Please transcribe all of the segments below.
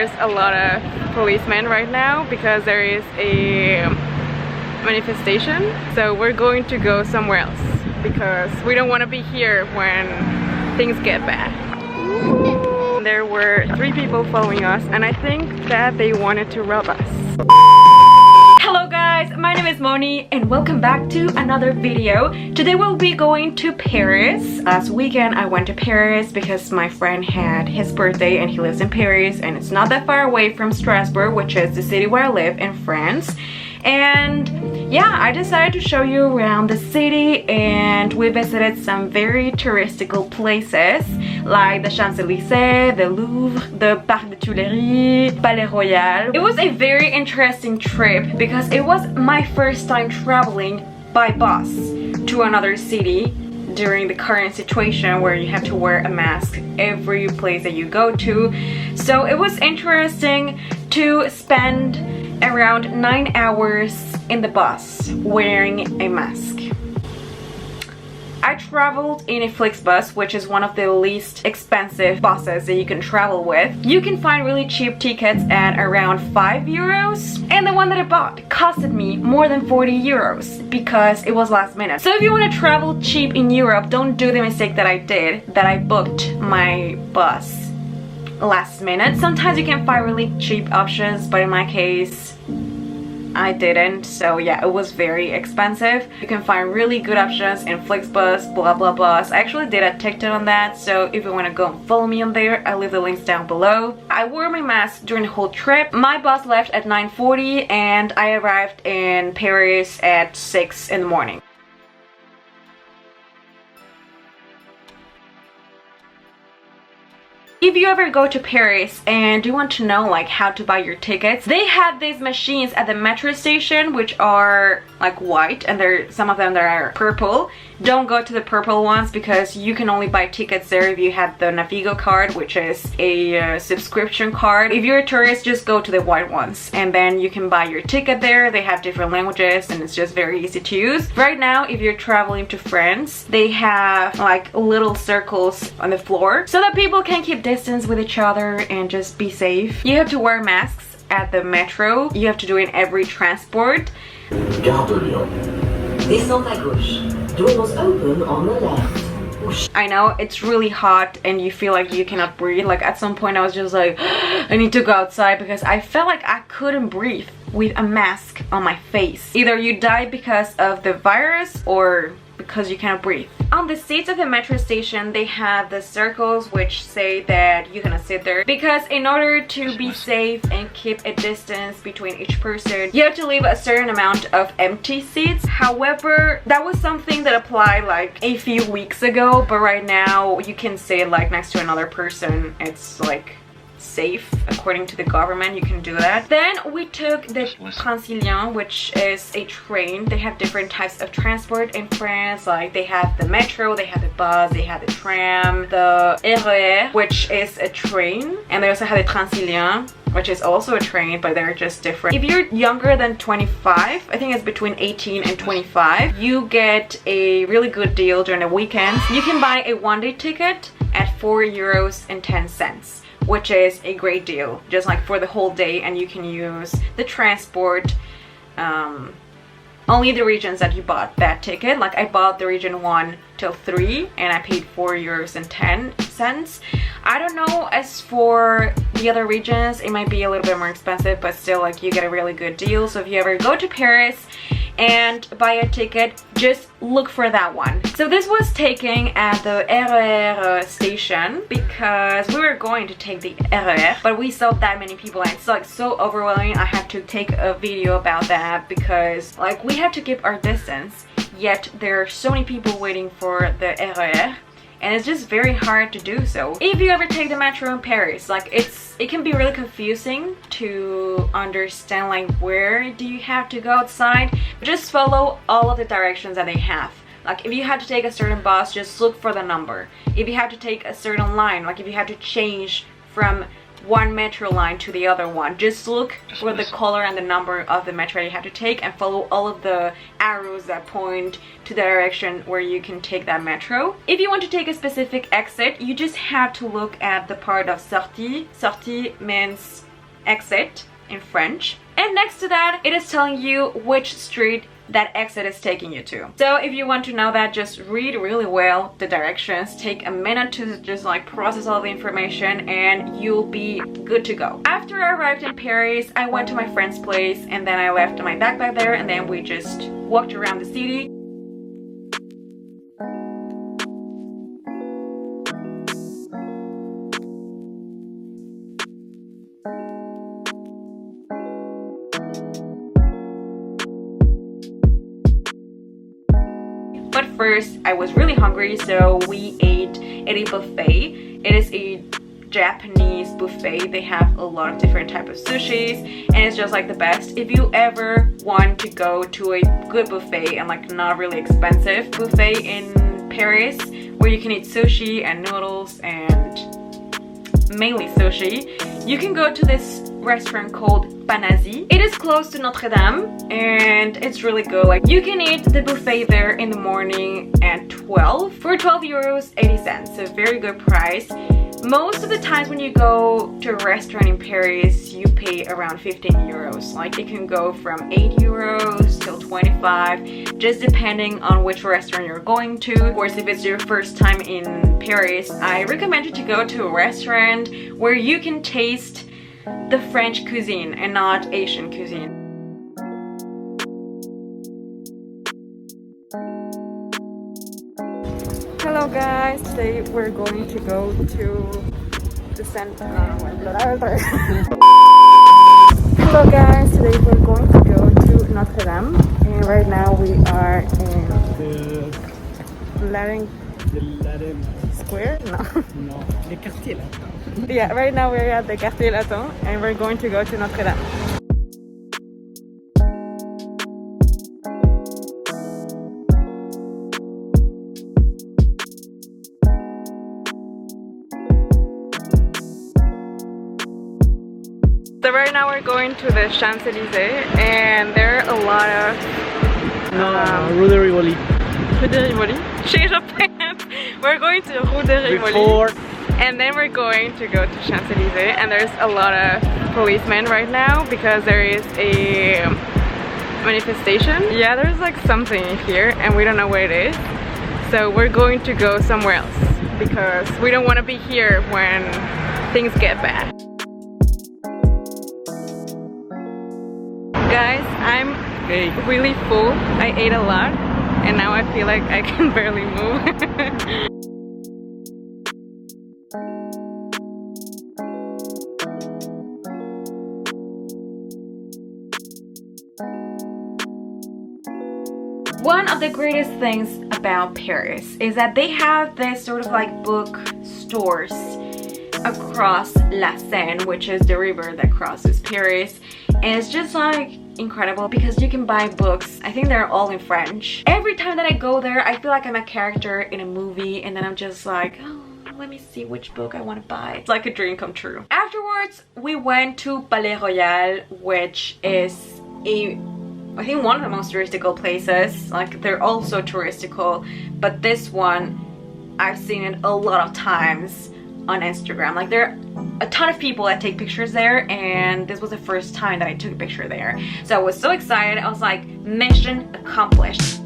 There's a lot of policemen right now because there is a manifestation. So we're going to go somewhere else because we don't want to be here when things get bad. There were 3 people following us and I think that they wanted to rob us. Hello guys, my name is Moni and welcome back to another video. Today we'll be going to Paris. Last weekend I went to Paris because my friend had his birthday and he lives in Paris and it's not that far away from Strasbourg, which is the city where I live in France. And yeah, I decided to show you around the city and we visited some very touristical places like the Champs-Élysées, the Louvre, the Parc des Tuileries, Palais Royal. It was a very interesting trip because it was my first time traveling by bus to another city during the current situation where you have to wear a mask every place that you go to. So it was interesting to spend around 9 hours in the bus wearing a mask. I traveled in a Flixbus, which is one of the least expensive buses that you can travel with. You can find really cheap tickets at around 5 euros, and the one that I bought costed me more than 40 euros because it was last minute. So if you want to travel cheap in Europe, don't do the mistake that I did, that I booked my bus last minute. Sometimes you can find really cheap options, but in my case I didn't, so yeah, it was very expensive. You can find really good options in Flixbus, blah blah blah. I actually did a TikTok on that, so if you want to go and follow me on there, I'll leave the links down below. I wore my mask during the whole trip. My bus left at 9:40 and I arrived in Paris at 6 in the morning. If you ever go to Paris and you want to know like how to buy your tickets, they have these machines at the metro station which are like white and some of them that are purple. Don't go to the purple ones because you can only buy tickets there if you have the Navigo card, which is a subscription card. If you're a tourist, just go to the white ones and then you can buy your ticket there. They have different languages and it's just very easy to use. Right now, if you're traveling to France, they have like little circles on the floor so that people can keep distance with each other and just be safe. You have to wear masks at the metro. You have to do it in every transport. Gare de Lyon. Descente à gauche. Doors open on the left. I know it's really hot and you feel like you cannot breathe. Like at some point I was just like, I need to go outside because I felt like I couldn't breathe with a mask on my face. Either you die because of the virus or because you cannot breathe. On the seats of the metro station, they have the circles which say that you're gonna sit there because in order to be safe and keep a distance between each person, you have to leave a certain amount of empty seats. However, that was something that applied like a few weeks ago, but right now you can sit like next to another person. It's like safe according to the government. You can do that. Then we took the Transilien, which is a train. They have different types of transport in France. Like they have the metro, they have the bus, they have the tram, the RER, which is a train, and they also have the Transilien, which is also a train, but they're just different. If you're younger than 25, I think it's between 18 and 25, you get a really good deal during the weekends. You can buy a one-day ticket at 4.10 euros, which is a great deal, just like for the whole day, and you can use the transport only the regions that you bought that ticket. Like I bought the region 1 till 3 and I paid 4.10 euros. I don't know, as for the other regions it might be a little bit more expensive, but still like you get a really good deal. So if you ever go to Paris and buy a ticket, just look for that one. So this was taken at the RER station because we were going to take the RER, but we saw that many people and it's like so overwhelming. I had to take a video about that because like we had to keep our distance, yet there are so many people waiting for the RER and it's just very hard to do so. If you ever take the metro in Paris, like it can be really confusing to understand like where do you have to go outside. Just follow all of the directions that they have. Like if you have to take a certain bus, just look for the number. If you have to take a certain line, like if you have to change from one metro line to the other one, just look for the color and the number of the metro you have to take and follow all of the arrows that point to the direction where you can take that metro. If you want to take a specific exit, you just have to look at the part of sortie. Sortie means exit in French, and next to that it is telling you which street that exit is taking you to. So if you want to know that, just read really well the directions, take a minute to just like process all the information, and you'll be good to go. After I arrived in Paris, I went to my friend's place, and then I left my backpack there, and then we just walked around the city. But first, I was really hungry, so we ate at a buffet. It is a Japanese buffet. They have a lot of different types of sushis, and it's just like the best. If you ever want to go to a good buffet and like not really expensive buffet in Paris, where you can eat sushi and noodles and mainly sushi, you can go to this restaurant called Panazi. It is close to Notre Dame, and it's really good. Like, you can eat the buffet there in the morning at 12 for 12 euros 80 cents, so very good price. Most of the times when you go to a restaurant in Paris, you pay around 15 euros. Like, it can go from 8 euros till 25, just depending on which restaurant you're going to. Of course, if it's your first time in Paris, I recommend you to go to a restaurant where you can taste the French cuisine and not Asian cuisine. Hello guys, today we're going to go to the center. Hello guys, today we're going to go to Notre Dame, and right now we are in the Latin Square? No, the Quartier Latin. Yeah, right now we're at the Quartier Latin, and we're going to go to Notre Dame. So right now we're going to the Champs-Élysées, and there are a lot of Rue de Rivoli. Rue de Rivoli. Change of plans. We're going to Rue de Rivoli, and then we're going to go to Champs-Élysées, and there's a lot of policemen right now because there is a manifestation. Yeah, there's like something here, and we don't know what it is. So we're going to go somewhere else because we don't want to be here when things get bad. Guys, I'm really full. I ate a lot, and now I feel like I can barely move. One of the greatest things about Paris is that they have this sort of like book stores across La Seine, which is the river that crosses Paris, and it's just like incredible because you can buy books. I think they're all in French. Every time that I go there, I feel like I'm a character in a movie, and then I'm just like, oh, let me see which book I want to buy. It's like a dream come true. Afterwards, we went to Palais Royal, which is I think one of the most touristical places. Like, they're all so touristical, but this one, I've seen it a lot of times on Instagram. Like, there are a ton of people that take pictures there, and this was the first time that I took a picture there. So I was so excited. I was like, mission accomplished.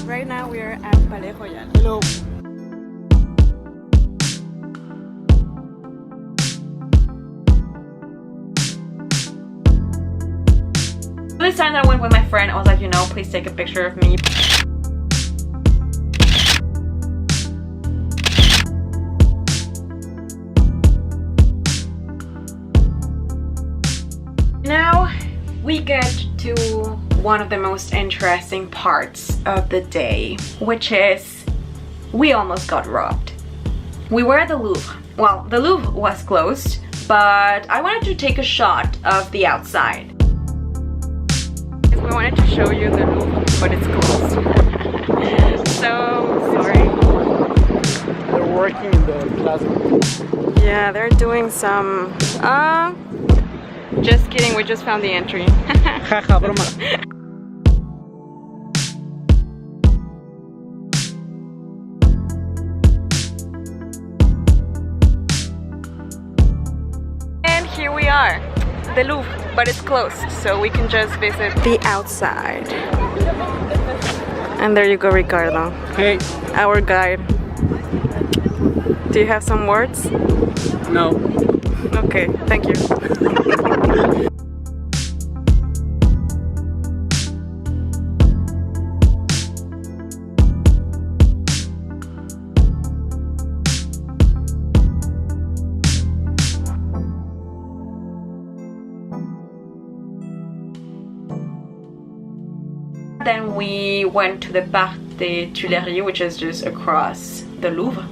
Right now we are at Palais Royal. Hello. This time that I went with my friend, I was like, you know, please take a picture of me. Now we get to one of the most interesting parts of the day, which is we almost got robbed. We were at the Louvre. Well, the Louvre was closed, but I wanted to take a shot of the outside. We wanted to show you the Louvre, but it's closed. So sorry. They're working in the plaza. Yeah, they're doing some. Just kidding. We just found the entry. Jaja, broma. here we are, the Louvre, but it's closed, so we can just visit the outside. And there you go, Ricardo. Hey. Our guide. Do you have some words? No. Okay, thank you. Then we went to the Parc des Tuileries, which is just across the Louvre,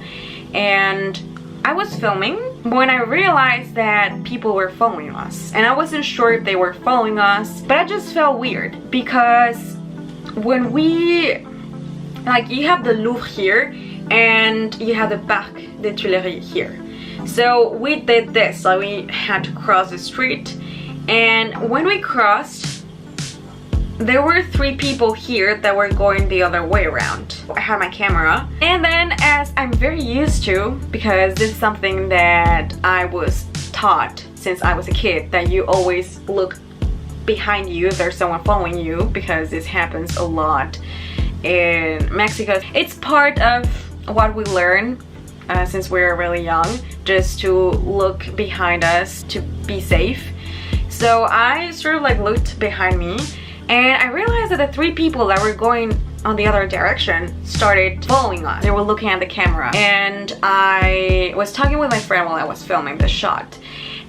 and I was filming when I realized that people were following us, and I wasn't sure if they were following us, but I just felt weird because when we, like, you have the Louvre here and you have the Parc des Tuileries here. So we did this, so we had to cross the street, and when we crossed, there were 3 people here that were going the other way around. I had my camera, and then, as I'm very used to, because this is something that I was taught since I was a kid, that you always look behind you if there's someone following you, because this happens a lot in Mexico. It's part of what we learn since we're really young, just to look behind us to be safe. So I sort of like looked behind me, and I realized that the 3 people that were going on the other direction started following us. They were looking at the camera, and I was talking with my friend while I was filming the shot,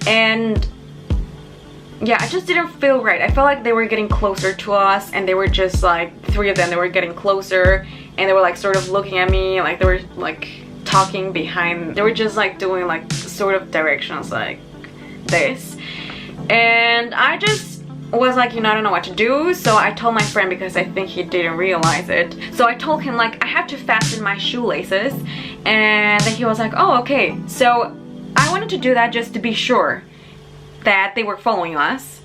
and yeah, I just didn't feel right. I felt like they were getting closer to us, and they were just like, 3 of them, they were getting closer, and they were like sort of looking at me, like they were like talking behind. They were just like doing like sort of directions like this, and I just was like, you know, I don't know what to do. So I told my friend, because I think he didn't realize it, so I told him like I have to fasten my shoelaces, and then he was like, oh, okay. So I wanted to do that just to be sure that they were following us,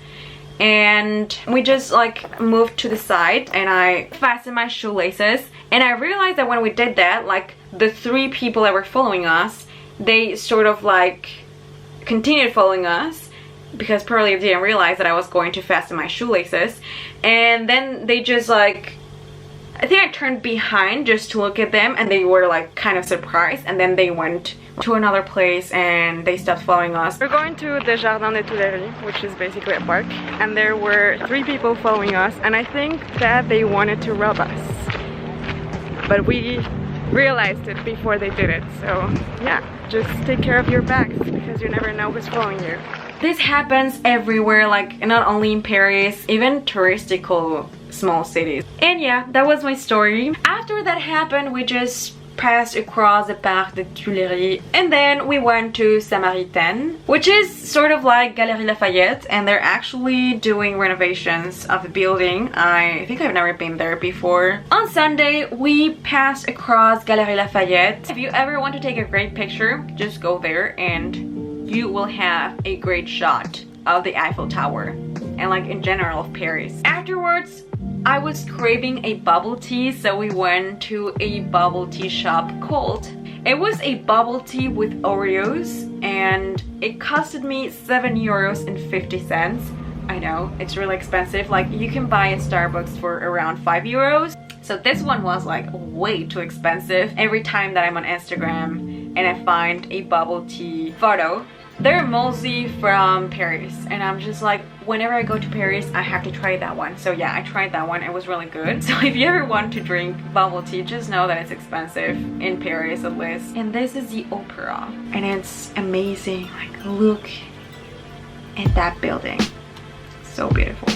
and we just like moved to the side, and I fastened my shoelaces, and I realized that when we did that, like the 3 people that were following us, they sort of like continued following us, because probably they didn't realize that I was going to fasten my shoelaces, and then they just like, I think I turned behind just to look at them, and they were like kind of surprised, and then they went to another place and they stopped following us. We're going to the Jardin des Tuileries, which is basically a park, and there were 3 people following us, and I think that they wanted to rob us, but we realized it before they did it. So yeah, just take care of your bags, because you never know who's following you. This happens everywhere, like not only in Paris, even touristical small cities. And yeah, that was my story. After that happened, we just passed across the Parc des Tuileries, and then we went to Saint-Maritain, which is sort of like Galerie Lafayette, and they're actually doing renovations of the building. I think I've never been there before. On Sunday, we passed across Galerie Lafayette. If you ever want to take a great picture, just go there and you will have a great shot of the Eiffel Tower and like in general of Paris. Afterwards, I was craving a bubble tea, so we went to a bubble tea shop called. It was a bubble tea with Oreos, and it costed me €7.50. I know, it's really expensive. Like, you can buy at Starbucks for around €5. So this one was like way too expensive. Every time that I'm on Instagram and I find a bubble tea photo, they're mostly from Paris, and I'm just like, whenever I go to Paris, I have to try that one. So yeah, I tried that one. It was really good. So if you ever want to drink bubble tea, just know that it's expensive in Paris at least. And this is the opera, and it's amazing. Like, look at that building. So beautiful.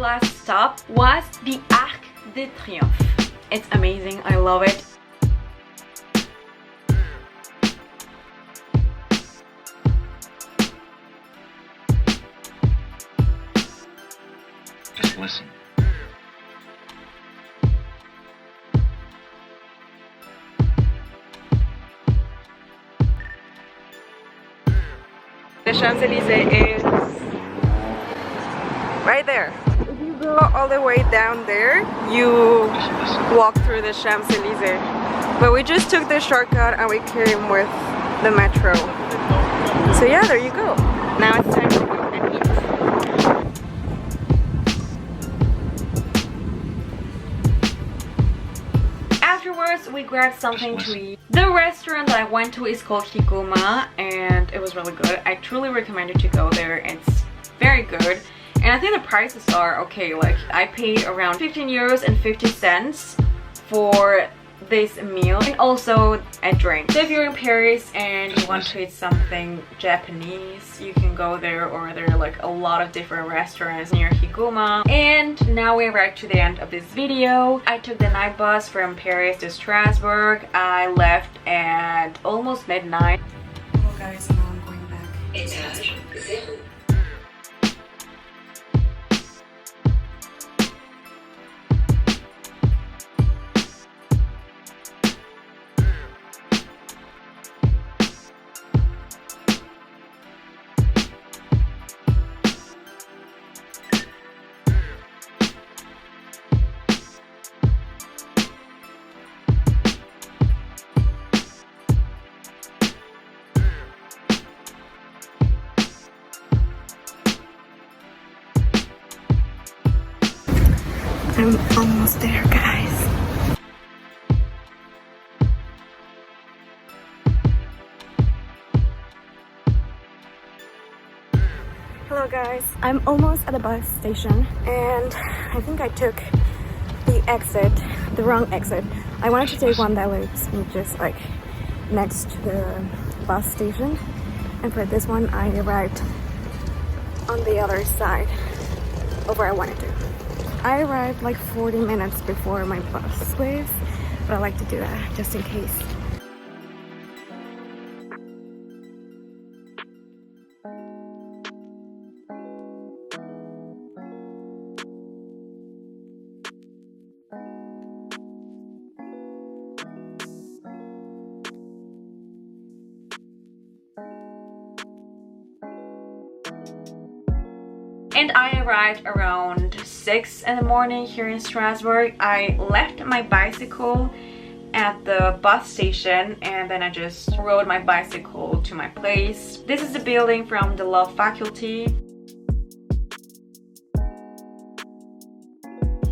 Last stop was the Arc de Triomphe. It's amazing, I love it. Just listen. Champs-Elysees is right there. If you go all the way down there, you walk through the Champs-Elysees. But we just took the shortcut and we came with the metro. So yeah, there you go. Now it's time to go and eat. Afterwards, we grabbed something to eat. The restaurant that I went to is called Hikuma and it was really good. I truly recommend you to go there. It's very good. And I think the prices are okay. Like I paid around 15 euros and 50 cents for this meal and also a drink. So if you're in Paris and you want to eat something Japanese, you can go there, or there are like a lot of different restaurants near Hikuma. And now we arrived to the end of this video. I took the night bus from Paris to Strasbourg. I left at almost midnight. Well guys, now I'm going back. Étage 0. I'm almost there, guys. Hello guys, I'm almost at the bus station and I think I took the wrong exit. I wanted to take one that was just like next to the bus station, and for this one I arrived on the other side of where I wanted to. I arrived like 40 minutes before my bus leaves, but I like to do that just in case. And I arrived around 6 in the morning here in Strasbourg. I left my bicycle at the bus station and then I just rode my bicycle to my place. This is the building from the law faculty.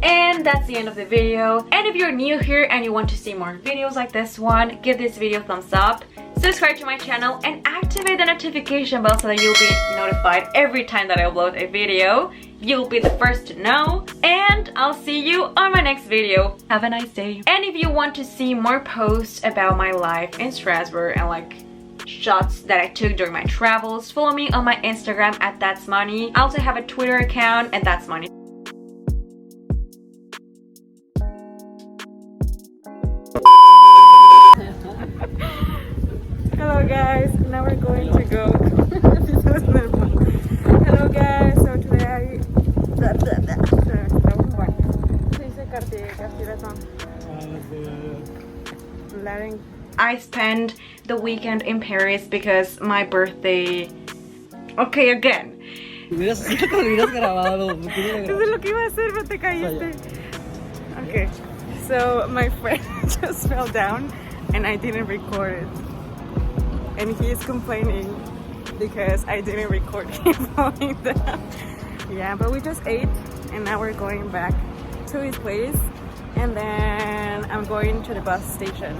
And that's the end of the video. And if you're new here and you want to see more videos like this one, give this video a thumbs up, subscribe to my channel, and activate the notification bell so that you'll be notified every time that I upload a video. You'll be the first to know. And I'll see you on my next video. Have a nice day. And if you want to see more posts about my life in Strasbourg and like shots that I took during my travels, follow me on my Instagram at Thatsmoni. I also have a Twitter account and Thatsmoni. Hello guys, now we're going to go. Hello guys, so today I spent the weekend in Paris because my birthday. Okay, again. Eso es lo que iba a hacer, pero te caíste. Okay, so my friend just fell down and I didn't record it. And he is complaining because I didn't record him falling down. Yeah, but we just ate and now we're going back to his place and then I'm going to the bus station.